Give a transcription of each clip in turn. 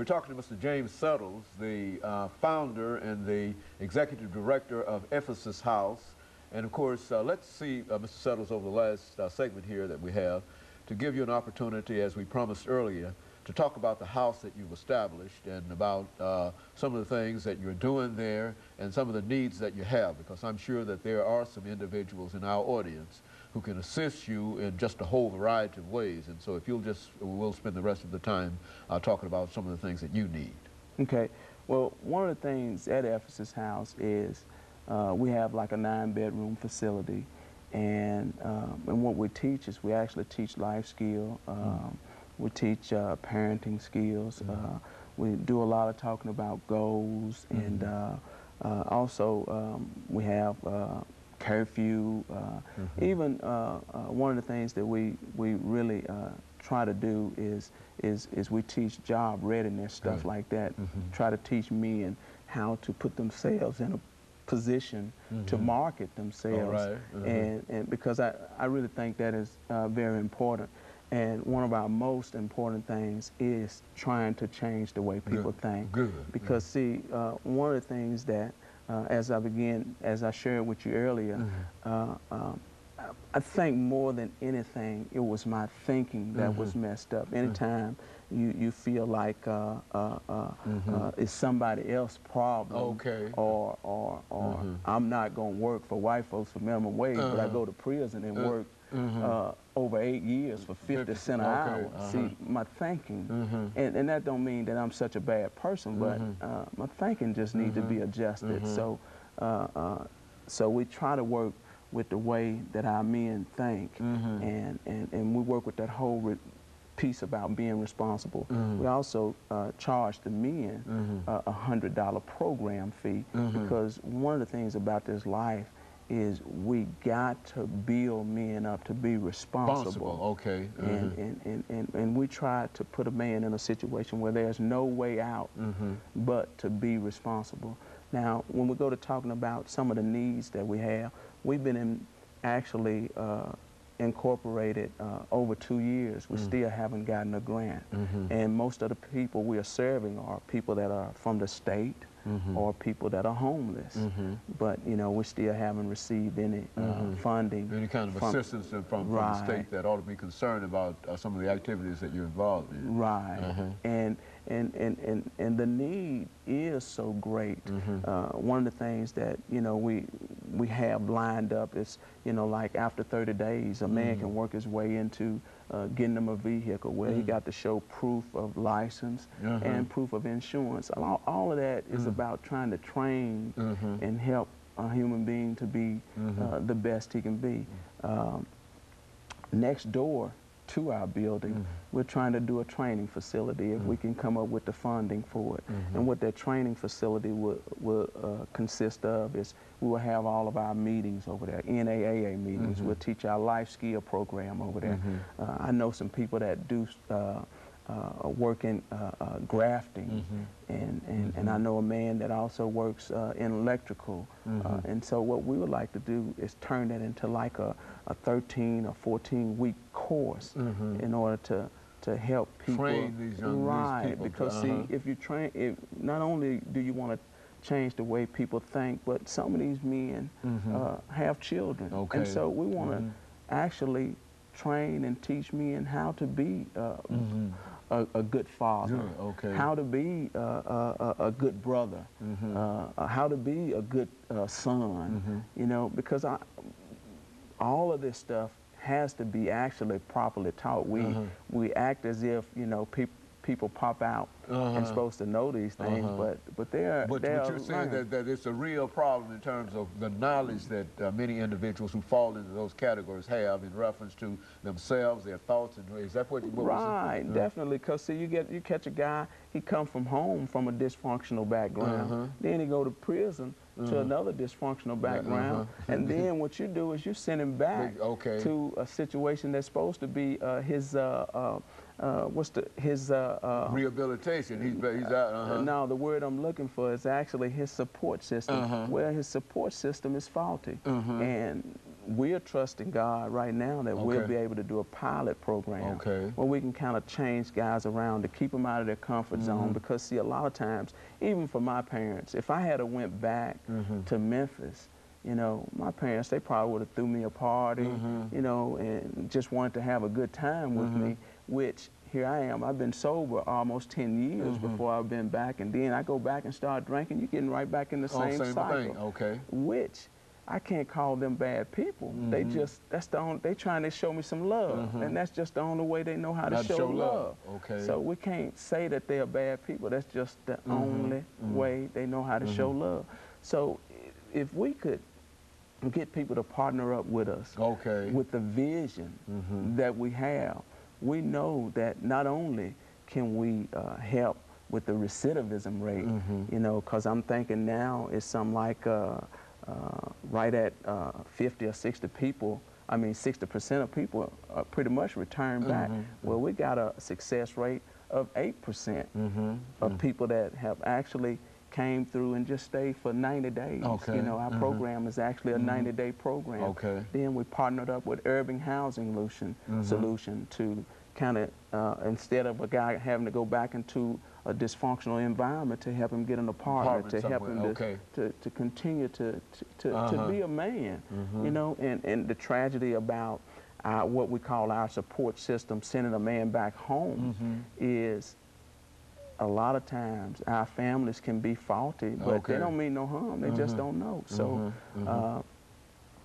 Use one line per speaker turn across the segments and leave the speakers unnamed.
We're talking to Mr. James Settles, the founder and the executive director of Ephesus House. And of course, let's see Mr. Settles over the last segment here that we have to give you an opportunity, as we promised earlier, to talk about the house that you've established and about some of the things that you're doing there and some of the needs that you have, because I'm sure that there are some individuals in our audience who can assist you in just a whole variety of ways. And so if you'll we'll spend the rest of the time talking about some of the things that you need.
Okay. Well, one of the things at Ephesus House is we have like a 9-bedroom facility, and what we teach is we actually teach life skill. We teach parenting skills. We do a lot of talking about goals, and also we have curfew. Even one of the things that we really try to do is we teach job readiness, stuff like that. Try to teach men how to put themselves in a position to market themselves, and because I really think that is very important. And one of our most important things is trying to change the way people think. Because see, one of the things that as I shared with you earlier, I think more than anything, it was my thinking that was messed up. Anytime you feel like it's somebody else's problem, or I'm not going to work for white folks for minimum wage, but I go to prison and work over 8 years for 50 cents an hour. See, my thinking, and that don't mean that I'm such a bad person, but my thinking just needs to be adjusted. So, so we try to work with the way that our men think, and we work with that whole piece about being responsible. We also charge the men a $100 program fee, because one of the things about this life is we got to build men up to be responsible. And we try to put a man in a situation where there's no way out but to be responsible. Now, when we go to talking about some of the needs that we have, we've been actually incorporated over 2 years. We still haven't gotten a grant. And most of the people we are serving are people that are from the state, or people that are homeless. But, you know, we still haven't received any funding.
Any kind of assistance from the state that ought to be concerned about some of the activities that you're involved in. And the need is so great. One of the things that, you know, we have lined up is, you know, like after 30 days, a man can work his way into getting them a vehicle where he got to show proof of license and proof of insurance. All of that is about trying to train and help a human being to be the best he can be. Next door to our building, we're trying to do a training facility if we can come up with the funding for it. And what that training facility will consist of is we will have all of our meetings over there, NAAA meetings. We'll teach our life skill program over there. I know some people that do work in grafting, and I know a man that also works in electrical. And so what we would like to do is turn that into like a 13 or 14-week course in order to help people train these young people.
Because see, if you train, not only do you want to change the way people think, but some of these men have children, and so we want to actually train and teach men how to be a good father, how to be a good brother, how to be a good son, you know, because all of this stuff has to be actually properly taught. We act as if, you know, people pop out and supposed to know these things, but they're
you're saying that it's a real problem in terms of the knowledge that many individuals who fall into those categories have in reference to themselves, their thoughts, and is that what
definitely, because see, you catch a guy, he come from home from a dysfunctional background, then he go to prison to another dysfunctional background, and then what you do is you send him back to a situation that's supposed to be his
rehabilitation. He's out.
No, the word I'm looking for is actually his support system. Well, his support system is faulty, and
we're trusting God right now that we'll be able to do a pilot program where we can kind of change guys around to keep them out of their comfort zone. Because see, a lot of times, even for my parents, if I had went back to Memphis, you know, my parents, they probably would have threw me a party, you know, and just wanted to have a good time with me, which here I am. I've been sober almost 10 years before I've been back, and then I go back and start drinking. You're getting right back in the same cycle.
Thing.
Which I can't call them bad people. They just, that's the only, they trying to show me some love, and that's just the only way they know how to show love. So we can't say that they are bad people. That's just the only way they know how to show love. So if we could get people to partner up with us with the vision that we have, we know that not only can we help with the recidivism rate, you know, because I'm thinking now it's something like right at 50 or 60 people, I mean 60% of people pretty much return back. Well, we got a success rate of 8% of people that have actually came through and just stayed for 90 days. You know, our program is actually a 90-day program. Then we partnered up with Urban Housing Solution to kind of, instead of a guy having to go back into a dysfunctional environment, to help him get an apartment, to help him to continue to be a man. You know, and the tragedy about what we call our support system, sending a man back home, is a lot of times our families can be faulty, but they don't mean no harm. They just don't know. So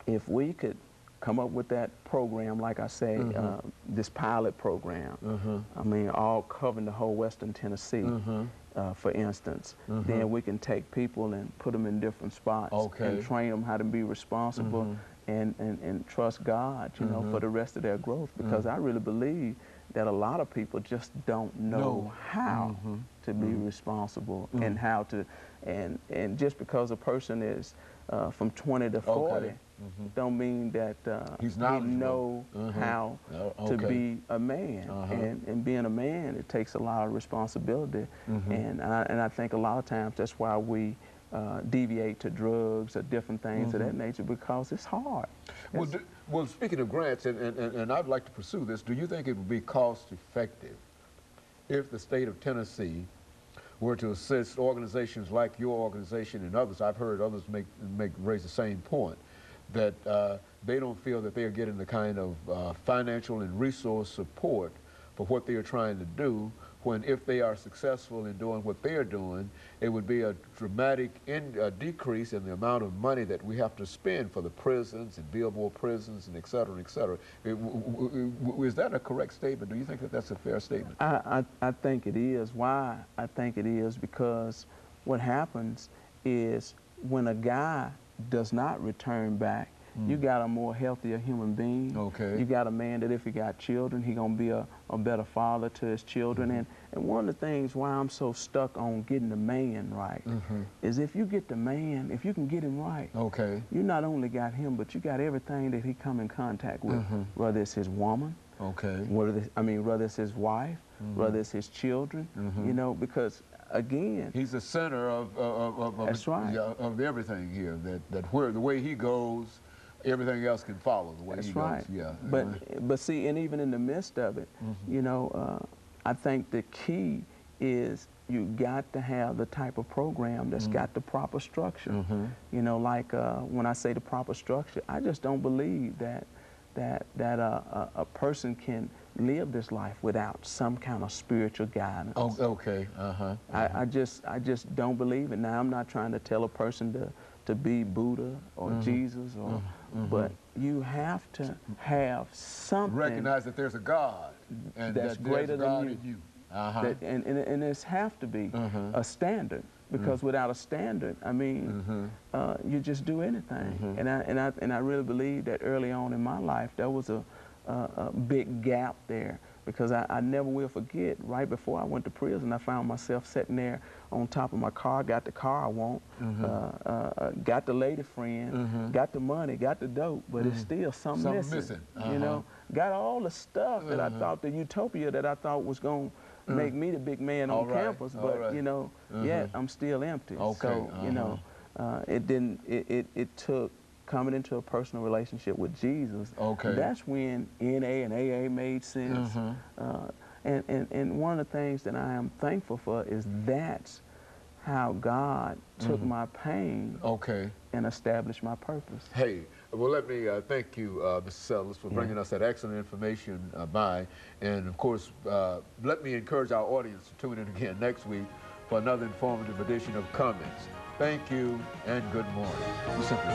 if we could come up with that program, like I say, this pilot program, I mean, all covering the whole Western Tennessee, for instance, then we can take people and put them in different spots and train them how to be responsible and trust God, you know, for the rest of their growth. Because I really believe that a lot of people just don't know how to be responsible and how to, and just because a person is from 20 to 40, don't mean that he know how to be a man. And being a man, it takes a lot of responsibility. And I think a lot of times that's why we deviate to drugs or different things of that nature, because it's hard.
Well, speaking of grants, and I'd like to pursue this, do you think it would be cost effective if the state of Tennessee were to assist organizations like your organization and others? I've heard others raise the same point, that they don't feel that they're getting the kind of financial and resource support for what they are trying to do, when if they are successful in doing what they're doing, it would be a dramatic decrease in the amount of money that we have to spend for the prisons and billboard prisons and et cetera, et cetera. Is that a correct statement? Do you think that that's a fair statement?
I think it is. Why I think it is because what happens is when a guy does not return back, you got a more healthier human being. You got a man that if he got children, he gonna be a better father to his children. And one of the things why I'm so stuck on getting the man right is if you get the man, if you can get him right, you not only got him, but you got everything that he come in contact with, whether it's his woman, whether it's his wife, whether it's his children, you know, because again,
he's the center of
that's right.
Of everything here. That where the way he goes, everything else can follow the way he goes. Yeah.
But see, and even in the midst of it, you know, I think the key is you got to have the type of program that's got the proper structure. You know, like when I say the proper structure, I just don't believe that a person can live this life without some kind of spiritual guidance. I just don't believe it. Now, I'm not trying to tell a person to be Buddha or Jesus, or, but you have to have something.
Recognize that there's a God, and
that's greater than you. And this have to be a standard, because without a standard, I mean, you just do anything. And I really believe that early on in my life there was a big gap there, because I never will forget, right before I went to prison, I found myself sitting there on top of my car, got the car I want, got the lady friend, got the money, got the dope, but it's still something missing. You know, got all the stuff that I thought, the utopia that I thought was going to make me the big man on campus, but you know, yet I'm still empty. So, you know, it took
coming into a personal relationship with Jesus,
Okay.
that's when NA and AA made sense. And one of the things that I am thankful for is that's how God took my pain and established my purpose.
Hey, well, let me thank you, Mr. Settlers, for bringing us that excellent information by. And, of course, let me encourage our audience to tune in again next week for another informative edition of Comments. Thank you, and good morning. You simply